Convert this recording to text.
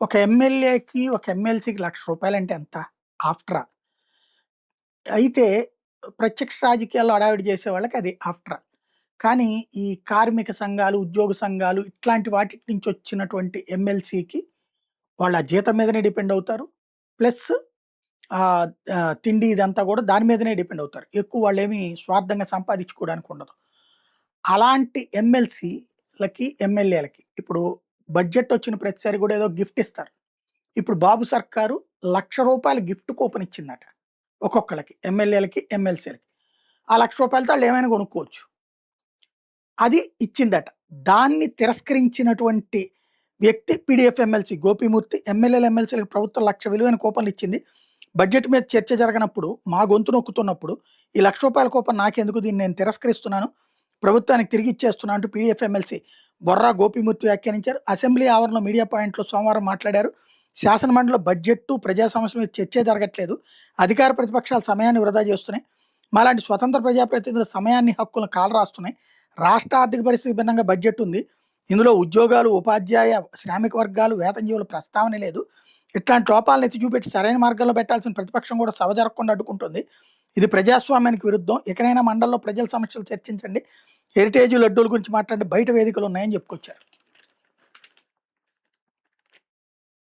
ఒక ఎమ్మెల్యేకి, ఒక ఎమ్మెల్సీకి రూ. 1,00,000 ఎంత? After all. అయితే ప్రత్యక్ష రాజకీయాల్లో హడావిడి చేసే వాళ్ళకి అది ఆఫ్టర్ ఆల్. కానీ ఈ కార్మిక సంఘాలు, ఉద్యోగ సంఘాలు ఇట్లాంటి వాటి నుంచి వచ్చినటువంటి ఎమ్మెల్సీకి వాళ్ళ జీతం మీదనే డిపెండ్ అవుతారు. ప్లస్ ఆహ్, తిండి ఇదంతా కూడా దాని మీదనే డిపెండ్ అవుతారు. ఎక్కువ వాళ్ళేమి స్వార్థంగా సంపాదించుకోవడానికి ఉండదు. అలాంటి ఎమ్మెల్సీలకి, ఎమ్మెల్యేలకి ఇప్పుడు బడ్జెట్ వచ్చిన ప్రతిసారి కూడా ఏదో గిఫ్ట్ ఇస్తారు. ఇప్పుడు బాబు సర్కారు రూ. 1,00,000 గిఫ్ట్ కూపన్ ఇచ్చిందట. ఒక్కొక్కళ్ళకి ఎమ్మెల్యేలకి, ఎమ్మెల్సీలకి. ఆ రూ. 1,00,000తో ఆళ్ళేమైనా కొనుక్కోవచ్చు. అది ఇచ్చిందట. దాన్ని తిరస్కరించినటువంటి వ్యక్తి పీడీఎఫ్ ఎమ్మెల్సీ గోపిమూర్తి. ఎమ్మెల్యేలు, ఎమ్మెల్సీలకు ప్రభుత్వం 1,00,000 విలువైన కూపన్లు ఇచ్చింది. బడ్జెట్ మీద చర్చ జరగనప్పుడు, మా గొంతు నొక్కుతున్నప్పుడు, ఈ రూ. 1,00,000 కూపన్ నాకెందుకు? దీన్ని నేను తిరస్కరిస్తున్నాను. ప్రభుత్వానికి తిరిగి ఇచ్చేస్తున్నా అంటూ పీడీఎఫ్ ఎమ్మెల్సీ బొర్రా గోపిమూర్తి వ్యాఖ్యానించారు. అసెంబ్లీ ఆవరణలో మీడియా పాయింట్‌లో సోమవారం మాట్లాడారు. శాసనమండలిలో బడ్జెట్టు, ప్రజా సమస్యల మీద చర్చే జరగట్లేదు. అధికార ప్రతిపక్షాలు సమయాన్ని వృధా చేస్తున్నాయి. మాలాంటి స్వతంత్ర ప్రజాప్రతినిధుల సమయాన్ని, హక్కులను కాలరాస్తున్నాయి. రాష్ట్ర ఆర్థిక పరిస్థితి భిన్నంగా బడ్జెట్ ఉంది. ఇందులో ఉద్యోగాలు, ఉపాధ్యాయ, శ్రామిక వర్గాలు, వేతనజీవుల ప్రస్తావనే లేదు. ఇట్లాంటి లోపాలను ఎత్తి చూపెట్టి సరైన మార్గంలో పెట్టాల్సిన ప్రతిపక్షం కూడా సభ జరగకుండా అడ్డుకుంటుంది. ఇది ప్రజాస్వామ్యానికి విరుద్ధం. ఎక్కడైనా మండలిలో ప్రజల సమస్యలు చర్చించండి. హెరిటేజ్ లడ్డూల గురించి మాట్లాడి బయట వేదికలు ఉన్నాయని చెప్పుకొచ్చారు.